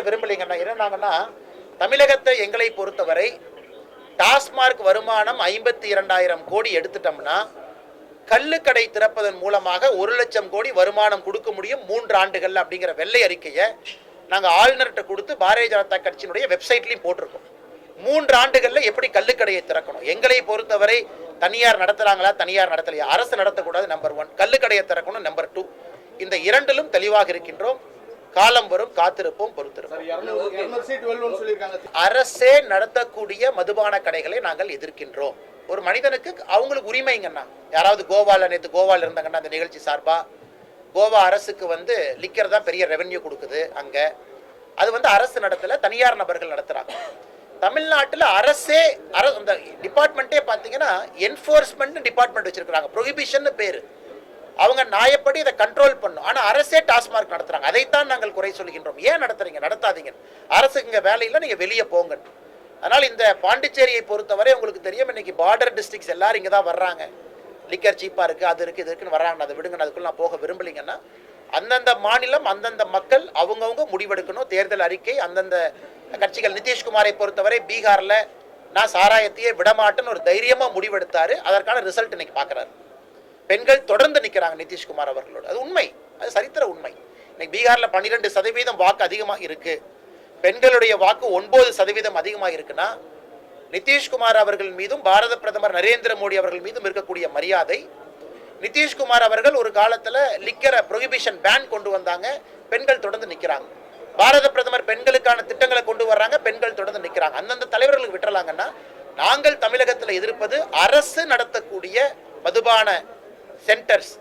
விரும்பலைங்கன்னா என்னன்னாங்கன்னா, தமிழகத்தை எங்களை பொறுத்தவரை டாஸ்மார்க் வருமானம் 52,000 கோடி எடுத்துட்டோம்னா, கள்ளுக்கடை திறப்பதன் மூலமாக 1,00,000 கோடி வருமானம் கொடுக்க முடியும் 3 ஆண்டுகள் அப்படிங்கிற வெள்ளை அறிக்கையை நாங்கள் ஆளுநர்கிட்ட கொடுத்து பாரதிய ஜனதா கட்சியினுடைய வெப்சைட்லையும் போட்டிருக்கோம். 3 ஆண்டுகளில் எப்படி கள்ளுக்கடையை திறக்கணும், எங்களை பொறுத்தவரை தனியார் நடத்துறாங்களா தனியார் நடத்தலையா, அரசு நடத்தக்கூடாது நம்பர் 1, கள்ளுக்கடையை திறக்கணும் நம்பர் 2. இந்த இரண்டிலும் தெளிவாக இருக்கின்றோம். காலம் வரும், காத்திருப்போம், பொறுத்திருப்போம். அரசே நடத்தக்கூடிய மதுபான கடைகளை நாங்கள் எதிர்க்கின்றோம். ஒரு மனிதனுக்கு அவங்களுக்கு உரிமைங்கன்னா, யாராவது நேற்று கோவால இருந்தாங்கன்னா அந்த நிகழ்ச்சி சார்பா கோவா அரசுக்கு லிக்கர் தான் பெரிய ரெவென்யூ கொடுக்குது. அங்கே அது அரசு நடத்தல, தனியார் நபர்கள் நடத்துறாங்க. தமிழ்நாட்டில் அரசே அந்த டிபார்ட்மெண்ட்டே பார்த்தீங்கன்னா என்ஃபோர்ஸ்மெண்ட் டிபார்ட்மெண்ட் வச்சிருக்காங்க, ப்ரொஹிபிஷன் பேர். அவங்க நியாயப்படி இதை கண்ட்ரோல் பண்ணும். ஆனால் அரசே டாஸ்மார்க் நடத்துறாங்க. அதைத்தான் நாங்கள் குறை சொல்கின்றோம். ஏன் நடத்துறீங்க, நடத்தாதீங்க, அரசுக்கு இங்கே வேலையில் நீங்கள் வெளியே போங்க. அதனால் இந்த பாண்டிச்சேரியை பொறுத்தவரை உங்களுக்கு தெரியும், இன்னைக்கு பார்டர் டிஸ்ட்ரிக்ஸ் எல்லாரும் இங்கே தான் வர்றாங்க. லிக்கர் சீப்பாக இருக்குது, அது இருக்குது, இது இருக்குன்னு வர்றாங்க. அதை விடுங்க, அதுக்குள்ள நான் போக விரும்பலைங்கன்னா அந்தந்த மாநிலம் அந்தந்த மக்கள் அவங்கவுங்க முடிவெடுக்கணும். தேர்தல் அறிக்கை அந்தந்த கட்சிகள், நிதிஷ்குமாரை பொறுத்தவரை பீகாரில் நான் சாராயத்தையே விடமாட்டேன்னு ஒரு தைரியமாக முடிவெடுத்தாரு. அதற்கான ரிசல்ட் இன்னைக்கு பார்க்குறாரு. பெண்கள் தொடர்ந்து நிற்கிறாங்க நிதிஷ்குமார் அவர்களோடு. அது உண்மை, அது சரித்திர உண்மை. இன்னைக்கு பீகாரில் 12% வாக்கு அதிகமாக இருக்கு, பெண்களுடைய வாக்கு 9% அதிகமாக இருக்குன்னா நிதிஷ்குமார் அவர்கள் மீதும் பாரத பிரதமர் நரேந்திர மோடி அவர்கள் மீதும் இருக்கக்கூடிய மரியாதை. நிதிஷ்குமார் அவர்கள் ஒரு காலத்தில் லிக்கரை ப்ரொஹிபிஷன் பேன் கொண்டு வந்தாங்க, பெண்கள் தொடர்ந்து நிற்கிறாங்க. பாரத பிரதமர் பெண்களுக்கான திட்டங்களை கொண்டு வர்றாங்க, பெண்கள் தொடர்ந்து நிற்கிறாங்க. அந்தந்த தலைவர்களுக்கு விட்டுறலாங்கன்னா, நாங்கள் தமிழகத்தில் எதிர்ப்பது அரசு நடத்தக்கூடிய மதுபான centres,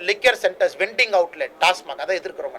liquor centres, vending outlet, TASMAC, அதை எதிர்க்கிறோம்.